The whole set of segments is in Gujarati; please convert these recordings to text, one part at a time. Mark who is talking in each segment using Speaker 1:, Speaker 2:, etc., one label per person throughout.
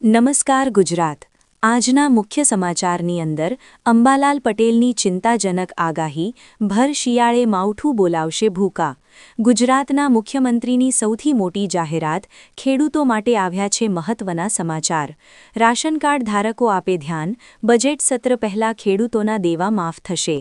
Speaker 1: નમસ્કાર ગુજરાત। આજના મુખ્ય સમાચારની અંદર અંબાલાલ પટેલની ચિંતાજનક આગાહી, ભર શિયાળે માવઠું બોલાવશે ભૂકા। ગુજરાતના મુખ્યમંત્રીની સૌથી મોટી જાહેરાત, ખેડૂતો માટે આવ્યા છે મહત્વના સમાચાર। રાશન કાર્ડ ધારકો આપે ધ્યાન, બજેટ સત્ર પહેલા ખેડૂતોના દેવા માફ થશે।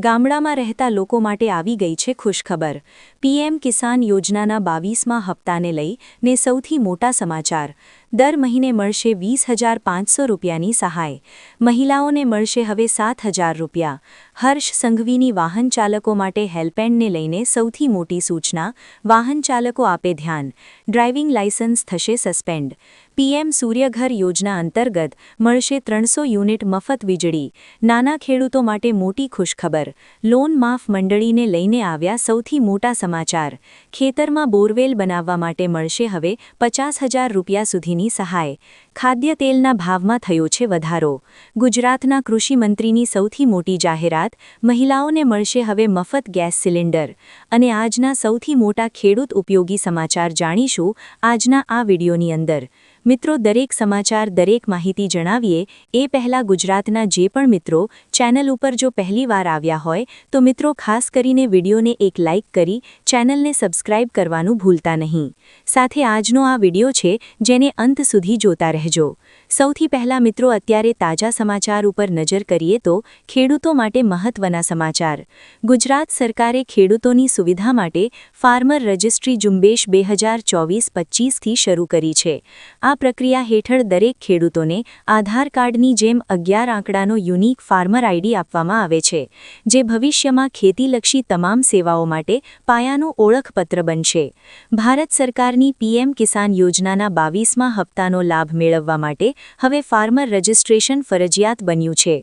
Speaker 1: ગામડામાં રહેતા લોકો માટે આવી ગઈ છે ખુશખબર। પીએમ કિસાન યોજનાના 22મા હપ્તાને લઈને સૌથી મોટા સમાચાર। દર મહિને મળશે 20,500 રૂપિયાની સહાય। મહિલાઓને મળશે હવે 7,000 રૂપિયા। હર્ષ સંઘવીની વાહન ચાલકો માટે હેલ્પેન્ડને લઈને સૌથી મોટી સૂચના, વાહન ચાલકો આપે ધ્યાન, ડ્રાઇવિંગ લાયસન્સ થશે સસ્પેન્ડ। પીએમ સૂર્યઘર યોજના અંતર્ગત મળશે 300 યુનિટ મફત વીજળી। નાના ખેડૂતો માટે મોટી ખુશખબર, લોન માફ મંડળીને લઈને આવ્યા સૌથી મોટા સમાચાર। ખેતરમાં બોરવેલ બનાવવા માટે મળશે હવે 50,000 રૂપિયા સુધીની સહાય। ખાદ્ય તેલના ભાવમાં થયો છે વધારો। ગુજરાતના કૃષિમંત્રીની સૌથી મોટી જાહેરાત, મહિલાઓને મળશે હવે મફત ગેસ સિલિન્ડર। અને આજના સૌથી મોટા ખેડૂત ઉપયોગી સમાચાર જાણીશું આજના આ વિડીયોની અંદર। મિત્રો, દરેક સમાચાર, દરેક માહિતી જણાવીએ એ પહેલાં ગુજરાતના જે પણ મિત્રો ચેનલ ઉપર જો પહેલીવાર આવ્યા હોય તો મિત્રો ખાસ કરીને વિડીયોને એક લાઇક કરી ચેનલને સબસ્ક્રાઇબ કરવાનું ભૂલતા નહીં। સાથે આજનો આ વિડીયો છે જેને અંત સુધી જોતા રહેજો। સૌથી પહેલાં મિત્રો અત્યારે તાજા સમાચાર ઉપર નજર કરીએ તો ખેડૂતો માટે મહત્વના સમાચાર। ગુજરાત સરકારે ખેડૂતોની સુવિધા માટે ફાર્મર રજિસ્ટ્રી ઝુંબેશ 2024-25થી શરૂ કરી છે। આ પ્રક્રિયા હેઠળ દરેક ખેડૂતોને આધાર કાર્ડની જેમ 11 આંકડાનો યુનિક ફાર્મર આઈડી આપવામાં આવે છે, જે ભવિષ્યમાં ખેતીલક્ષી તમામ સેવાઓ માટે પાયાનું ઓળખપત્ર બનશે। ભારત સરકારની પીએમ કિસાન યોજનાના 22મા હપ્તાનો લાભ મેળવવા માટે હવે ફાર્મર રજિસ્ટ્રેશન ફરજિયાત બન્યું છે।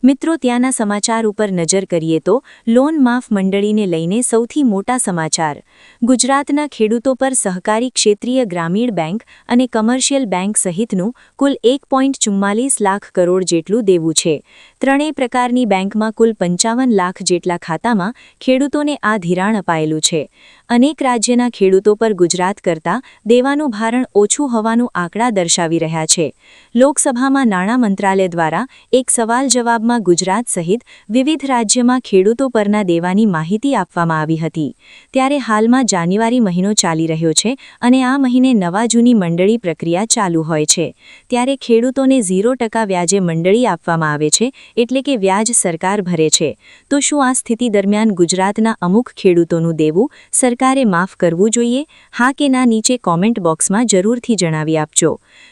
Speaker 1: મિત્રો, ત્યાંના સમાચાર ઉપર નજર કરીએ તો લોન માફ મંડળીને લઈને સૌથી મોટા સમાચાર। ગુજરાતના ખેડૂતો પર સહકારી ક્ષેત્રીય ગ્રામીણ બેંક અને કમર્શિયલ બેંક સહિતનું કુલ 1.44 લાખ કરોડ જેટલું દેવું છે। ત્રણેય પ્રકારની બેંકમાં કુલ 55 લાખ જેટલા ખાતામાં ખેડૂતોને આ ધિરાણ અપાયેલું છે। અનેક રાજ્યના ખેડૂતો પર ગુજરાત કરતાં દેવાનું ભારણ ઓછું હોવાનું આંકડા દર્શાવી રહ્યા છે। લોકસભામાં નાણાં મંત્રાલય દ્વારા એક સવાલ જવાબમાં ગુજરાત સહિત વિવિધ રાજ્યમાં ખેડૂતો પરના દેવાની માહિતી આપવામાં આવી હતી। ત્યારે હાલમાં જાન્યુઆરી મહિનો ચાલી રહ્યો છે અને આ મહિને નવા જૂની મંડળી પ્રક્રિયા ચાલુ હોય છે। ત્યારે ખેડૂતોને 0% વ્યાજે મંડળી આપવામાં આવે છે, એટલે કે વ્યાજ સરકાર ભરે છે। તો શું આ સ્થિતિ દરમિયાન ગુજરાતના અમુક ખેડૂતોનું દેવું સરકારે માફ કરવું જોઈએ? હા કે ના, નીચે કોમેન્ટ બોક્સમાં જરૂરથી જણાવી આપજો।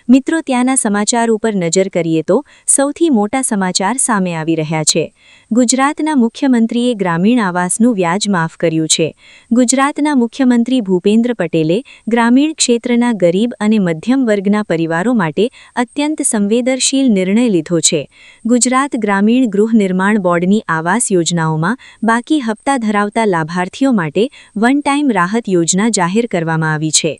Speaker 1: મિત્રો, ત્યાંના સમાચાર ઉપર નજર કરીએ તો સૌથી મોટા સમાચાર સામે આવી રહ્યા છે। ગુજરાતના મુખ્યમંત્રીએ ગ્રામીણ આવાસનું વ્યાજ માફ કર્યું છે। ગુજરાતના મુખ્યમંત્રી ભૂપેન્દ્ર પટેલે ગ્રામીણ ક્ષેત્રના ગરીબ અને મધ્યમ વર્ગના પરિવારો માટે અત્યંત સંવેદનશીલ નિર્ણય લીધો છે। ગુજરાત ગ્રામીણ ગૃહ નિર્માણ બોર્ડની આવાસ યોજનાઓમાં બાકી હપ્તા ધરાવતા લાભાર્થીઓ માટે વન ટાઈમ રાહત યોજના જાહેર કરવામાં આવી છે।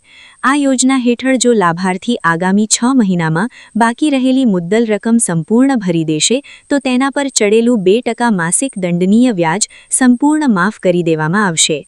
Speaker 1: આ યોજના હેઠળ જો લાભાર્થી આગામી 6 મહિનામાં બાકી રહેલી મુદ્દલ રકમ સંપૂર્ણ ભરી દેશે તો તેના પર ચડેલું 2% માસિક દંડનીય વ્યાજ સંપૂર્ણ માફ કરી દેવામાં આવશે।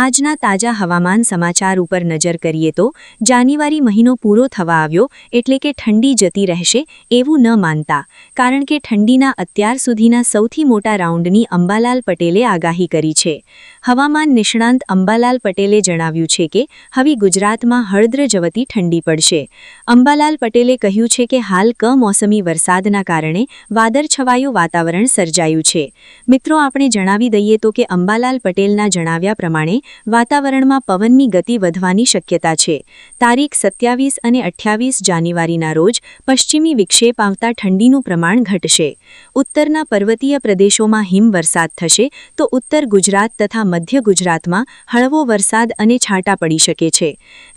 Speaker 1: આજના તાજા હવામાન સમાચાર ઉપર નજર કરીએ તો જાન્યુઆરી મહિનો પૂરો થવા આવ્યો એટલે કે ઠંડી જતી રહેશે એવું ન માનતા, કારણ કે ઠંડીના અત્યાર સુધીના સૌથી મોટા રાઉન્ડની અંબાલાલ પટેલે આગાહી કરી છે। હવામાન નિષ્ણાંત અંબાલાલ પટેલે જણાવ્યું છે કે હવે ગુજરાતમાં હળદ્ર જવતી ઠંડી પડશે। અંબાલાલ પટેલે કહ્યું છે કે હાલ કમોસમી વરસાદના કારણે વાદળછવાયું વાતાવરણ સર્જાયું છે। મિત્રો, આપણે જણાવી દઈએ તો કે અંબાલાલ પટેલના જણાવ્યા પ્રમાણે વાતાવરણમાં પવનની ગતિ વધવાની શક્યતા છે। તારીખ 27 અને 28 જાન્યુઆરીના રોજ પશ્ચિમી વિક્ષેપ આવતા ઠંડીનું પ્રમાણ ઘટશે। ઉત્તરના પર્વતીય પ્રદેશોમાં હિમવરસાદ થશે તો ઉત્તર ગુજરાત તથા મધ્ય ગુજરાતમાં હળવો વરસાદ અને છાંટા પડી શકે છે।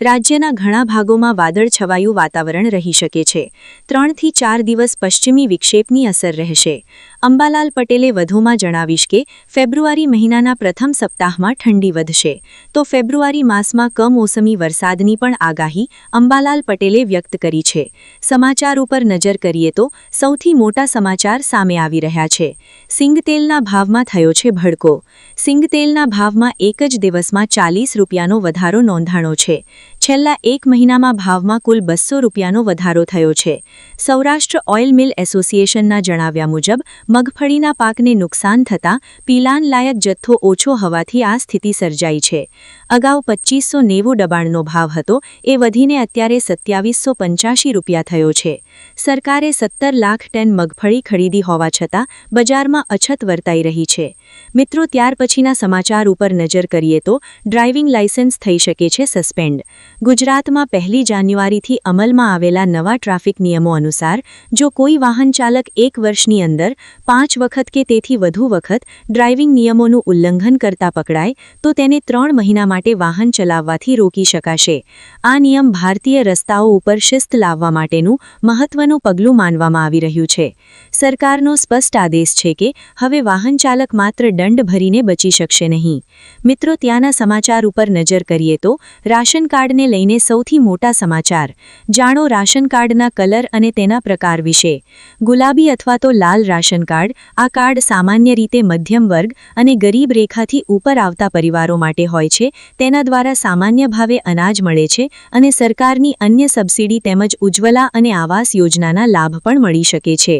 Speaker 1: રાજ્યના ઘણા ભાગોમાં વાદળછવાયું વાતાવરણ રહી શકે છે। 3 થી 4 દિવસ પશ્ચિમી વિક્ષેપની અસર રહેશે। અંબાલાલ પટેલે વધુમાં જણાવ્યું કે ફેબ્રુઆરી મહિનાના પ્રથમ સપ્તાહમાં ઠંડી વધશે તો ફેબ્રુઆરી માસમાં કમોસમી વરસાદની પણ આગાહી અંબાલાલ પટેલે વ્યક્ત કરી છે। સમાચાર ઉપર નજર કરીએ તો સૌથી મોટા સમાચાર સામે આવી રહ્યા છે। સિંગતેલના ભાવમાં થયો છે ભડકો। સિંગતેલના ભાવમાં એક જ દિવસમાં 40 રૂપિયાનો વધારો નોંધાણો છે। છેલ્લા 1 મહિનામાં ભાવમાં કુલ 200 રૂપિયાનો વધારો થયો છે. સૌરાષ્ટ્ર ઓઇલ મિલ એસોસિએશનના જણાવ્યા મુજબ મગફળીના પાકને નુકસાન થતાં પિલાન લાયક જથ્થો ઓછો હોવાથી આ સ્થિતિ સર્જાઈ છે. અગાઉ 2590 દબાણનો ભાવ હતો, એ વધીને અત્યારે 2785 રૂપિયા થયો છે. સરકારે 17 લાખ ટન મગફળી ખરીદી હોવા છતાં બજારમાં અછત વર્તાઈ રહી છે. મિત્રો, ત્યાર પછીના સમાચાર ઉપર નજર કરીએ તો ડ્રાઇવિંગ લાયસન્સ થઈ શકે છે સસ્પેન્ડ. ગુજરાતમાં 1 જાન્યુઆરીથી અમલમાં આવેલા નવા ટ્રાફિક નિયમો અનુસાર જો કોઈ વાહન ચાલક 1 વર્ષની અંદર 5 વખત કે તેથી વધુ વખત ડ્રાઇવિંગ નિયમોનું ઉલ્લંઘન કરતા પકડાય તો તેને 3 મહિના માટે વાહન ચલાવવાથી રોકી શકાશે. આ નિયમ ભારતીય રસ્તાઓ ઉપર શિસ્ત લાવવા માટેનું મહત્વનું પગલું માનવામાં આવી રહ્યું છે. સરકારનો સ્પષ્ટ આદેશ છે કે હવે વાહન ચાલક માત્ર દંડ ભરીને બચી શકશે નહીં. મિત્રો, ત્યાંના સમાચાર ઉપર નજર કરીએ તો રાશન કાર્ડને લઈને સૌથી મોટા સમાચાર. જાણો રાશન કાર્ડના કલર અને તેના પ્રકાર વિશે. ગુલાબી અથવા તો લાલ રાશન કાર્ડ. આ કાર્ડ સામાન્ય રીતે મધ્યમ વર્ગ અને ગરીબ રેખાથી ઉપર આવતા પરિવારો માટે હોય છે. તેના દ્વારા સામાન્ય ભાવે અનાજ મળે છે અને સરકારની અન્ય સબસિડી તેમજ ઉજ્જવલા અને આવાસ યોજનાના લાભ પણ મળી શકે છે.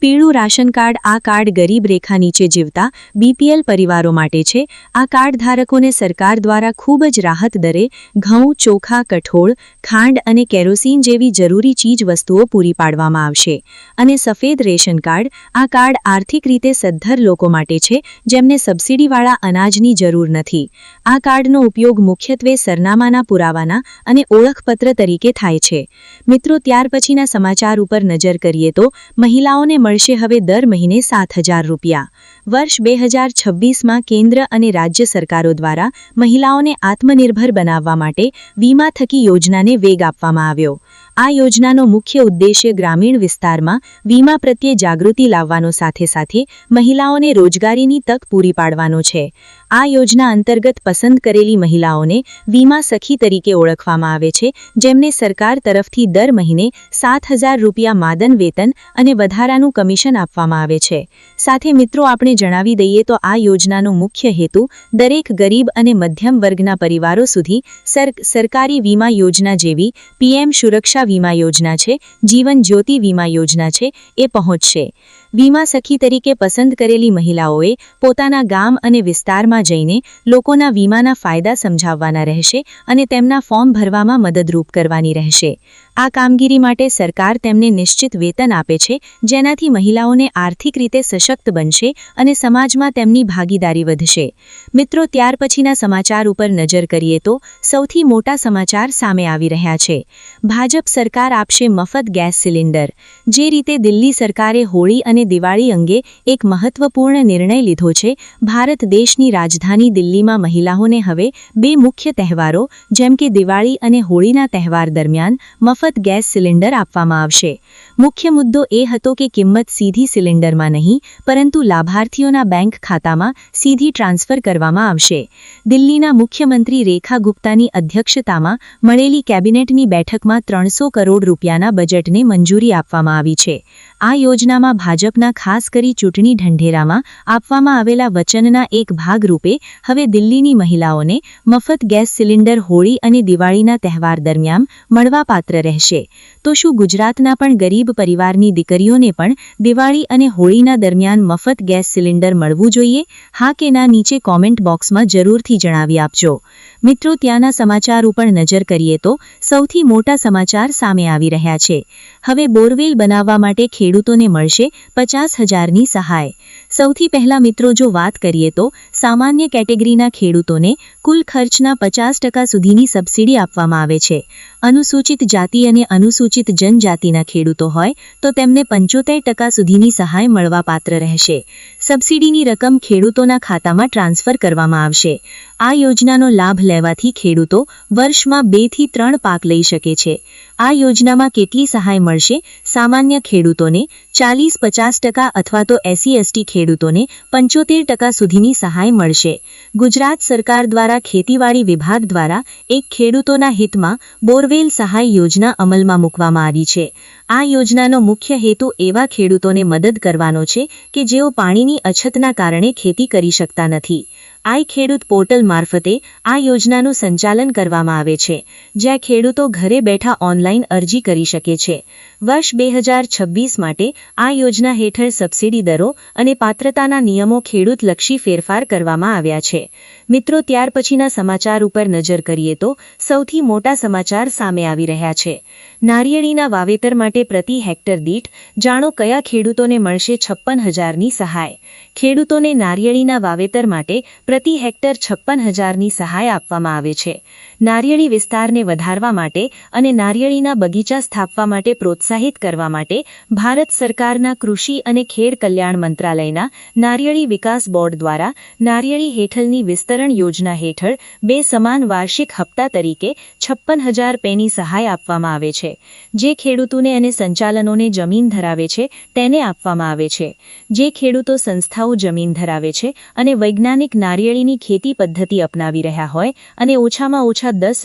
Speaker 1: પીળું રાશન કાર્ડ. આ કાર્ડ ગરીબ રેખા નીચે જીવતા બીપીએલ પરિવારો માટે છે. આ કાર્ડ ધારકોને સરકાર દ્વારા ખૂબ જ રાહત દરે ઘઉં, ચોખા, કઠોળ, ખાંડ અને કેરોસીન જેવી જરૂરી ચીજ વસ્તુઓ પૂરી પાડવામાં આવશે. અને સફેદ રેશન કાર્ડ. આ કાર્ડ આર્થિક રીતે સદ્ધર લોકો માટે છે જેમને સબસિડીવાળા અનાજની જરૂર નથી. આ કાર્ડનો ઉપયોગ મુખ્યત્વે સરનામાના પુરાવાના અને ઓળખપત્ર તરીકે થાય છે. મિત્રો, ત્યાર પછીના સમાચાર ઉપર નજર કરીએ તો મહિલાઓને મળશે હવે દર મહિને 7,000 રૂપિયા. વર્ષ 2026માં કેન્દ્ર અને રાજ્ય સરકારો દ્વારા મહિલાઓને આત્મનિર્ભર બનાવવા માટે વીમા થકી યોજનાને વેગ આપવામાં આવ્યો. આ યોજનાનો મુખ્ય ઉદ્દેશ્ય ગ્રામીણ વિસ્તારમાં વીમા પ્રત્યે જાગૃતિ લાવવાનો સાથે સાથે મહિલાઓને રોજગારીની તક પૂરી પાડવાનો છે. આ યોજના અંતર્ગત પસંદ કરેલી મહિલાઓને વીમા સખી તરીકે ઓળખવામાં આવે છે, જેમને સરકાર તરફથી દર મહિને 7,000 રૂપિયા માદન વેતન અને વધારાનું કમિશન આપવામાં આવે છે. સાથે મિત્રો, આપણે જણાવી દઈએ તો આ યોજનાનો મુખ્ય હેતુ દરેક ગરીબ અને મધ્યમ વર્ગના પરિવારો સુધી સરકારી વીમા યોજના જેવી પીએમ સુરક્ષા વીમા યોજના છે, જીવન જ્યોતિ વીમા યોજના છે, એ પહોંચશે. વીમા સખી તરીકે પસંદ કરેલી મહિલાઓએ પોતાના ગામ અને વિસ્તારમાં જઈને લોકોના વીમાના ફાયદા સમજાવવાના રહેશે અને તેમના ફોર્મ ભરવામાં મદદરૂપ કરવાની રહેશે. આ કામગીરી માટે સરકાર તેમને નિશ્ચિત વેતન આપે છે, જેનાથી મહિલાઓને આર્થિક રીતે સશક્ત બનશે અને સમાજમાં તેમની ભાગીદારી વધશે. મિત્રો, ત્યાર પછીના સમાચાર ઉપર નજર કરીએ તો સૌથી મોટા સમાચાર સામે આવી રહ્યા છે. ભાજપ સરકાર આપશે મફત ગેસ સિલિન્ડર. જે રીતે દિલ્હી સરકારે હોળી અને દિવાળી અંગે એક મહત્વપૂર્ણ નિર્ણય લીધો છે, ભારત દેશની રાજધાની દિલ્હીમાં મહિલાઓને હવે 2 મુખ્ય તહેવારો જેમ કે દિવાળી અને હોળીના તહેવાર દરમિયાન મફત ગેસ સિલિન્ડર આપવામાં આવશે. મુખ્ય મુદ્દો એ હતો કે કિંમત સીધી સિલિન્ડરમાં નહીં પરંતુ લાભાર્થીઓના બેંક ખાતામાં સીધી ટ્રાન્સફર કરવામાં આવશે. દિલ્હીના મુખ્યમંત્રી રેખા ગુપ્તાની અધ્યક્ષતામાં મળેલી કેબિનેટની બેઠકમાં 300 કરોડ રૂપિયાના બજેટને મંજૂરી આપવામાં આવી છે. આ યોજનામાં ભાજપના ખાસ કરી ચૂંટણી ઢંઢેરામાં આપવામાં આવેલા વચનના એક ભાગરૂપે હવે દિલ્હીની મહિલાઓને મફત ગેસ સિલિન્ડર હોળી અને દિવાળીના તહેવાર દરમિયાન મળવાપાત્ર રહેશે. તો શું ગુજરાતના પણ ગરીબ પરિવારની દીકરીઓને પણ દિવાળી અને હોળીના દરમિયાન મફત ગેસ સિલિન્ડર મળવું જોઈએ? હા કે ના, નીચે કોમેન્ટ બોક્સમાં જરૂરથી જણાવી આપજો. મિત્રો, ત્યાંના સમાચાર ઉપર નજર કરીએ તો સૌથી મોટા સમાચાર સામે આવી રહ્યા છે. હવે બોરવેલ બનાવવા માટે ખેડૂતોને મળશે 50,000ની સહાય. સૌથી પહેલા મિત્રો, જો વાત કરીએ તો સામાન્ય કેટેગરીના ખેડૂતોને કુલ ખર્ચના 50% સુધીની સબસિડી આપવામાં આવે છે. અનુસૂચિત જાતિ અને અનુસૂચિત જનજાતિના ખેડૂતો હોય તો તેમને 75% સુધીની સહાય મળવાપાત્ર રહેશે. સબસિડીની રકમ ખેડૂતોના ખાતામાં ટ્રાન્સફર કરવામાં આવશે. આ યોજનાનો લાભ લેવાથી ખેડૂતો વર્ષમાં 2 થી 3 પાક લઈ શકે છે. આ યોજનામાં કેટલી સહાય મળશે? સામાન્ય ખેડૂતોને 40-50% અથવા તો SC/ST ખેડૂતોને 75% સુધીની સહાય મળશે. ગુજરાત સરકાર દ્વારા ખેતીવાડી વિભાગ દ્વારા એક ખેડૂતોના હિતમાં બોરવેલ સહાય યોજના અમલમાં મૂકવામાં આવી છે. આ યોજનાનો મુખ્ય હેતુ એવા ખેડૂતોને મદદ કરવાનો છે કે જેઓ પાણીની અછતના કારણે ખેતી કરી શકતા નથી. આઈ ખેડૂત પોર્ટલ મારફતે આ યોજનાનું સંચાલન કરવામાં આવે છે, જ્યાં ખેડૂતો ઘરે બેઠા ઓનલાઈન અરજી કરી શકે છે. વર્ષ 2026 માટે આ યોજના હેઠળ સબસિડી દરો અને પાત્રતાના નિયમો ખેડૂતલક્ષી ફેરફાર કરવામાં આવ્યા છે. મિત્રો, ત્યાર પછીના સમાચાર ઉપર નજર કરીએ તો સૌથી મોટા સમાચાર સામે આવી રહ્યા છે. નારિયેળીના વાવેતર માટે પ્રતિ હેક્ટર દીઠ જાણો કયા ખેડૂતોને મળશે 56,000ની સહાય. ખેડૂતોને નારિયેળીના વાવેતર માટે પ્રતિ હેક્ટર 56,000ની સહાય આપવામાં આવે છે. નારિયેળી વિસ્તારને વધારવા માટે અને નારિયેળીના બગીચા સ્થાપવા માટે પ્રોત્સાહિત કરવા માટે ભારત સરકારના કૃષિ અને ખેડ કલ્યાણ મંત્રાલયના નારિયેળી વિકાસ બોર્ડ દ્વારા નારિયેળી હેઠળની વિસ્તરણ યોજના હેઠળ 2 સમાન વાર્ષિક હપ્તા તરીકે 56,000 રૂપિયાની સહાય આપવામાં આવે છે, જે ખેડૂતોને અને સંચાલનોને જમીન ધરાવે છે તેને આપવામાં આવે છે. જે ખેડૂતો સંસ્થાઓ જમીન ધરાવે છે અને વૈજ્ઞાનિક નારિયેળીની ખેતી પદ્ધતિ અપનાવી રહ્યા હોય અને ઓછામાં ઓછા 10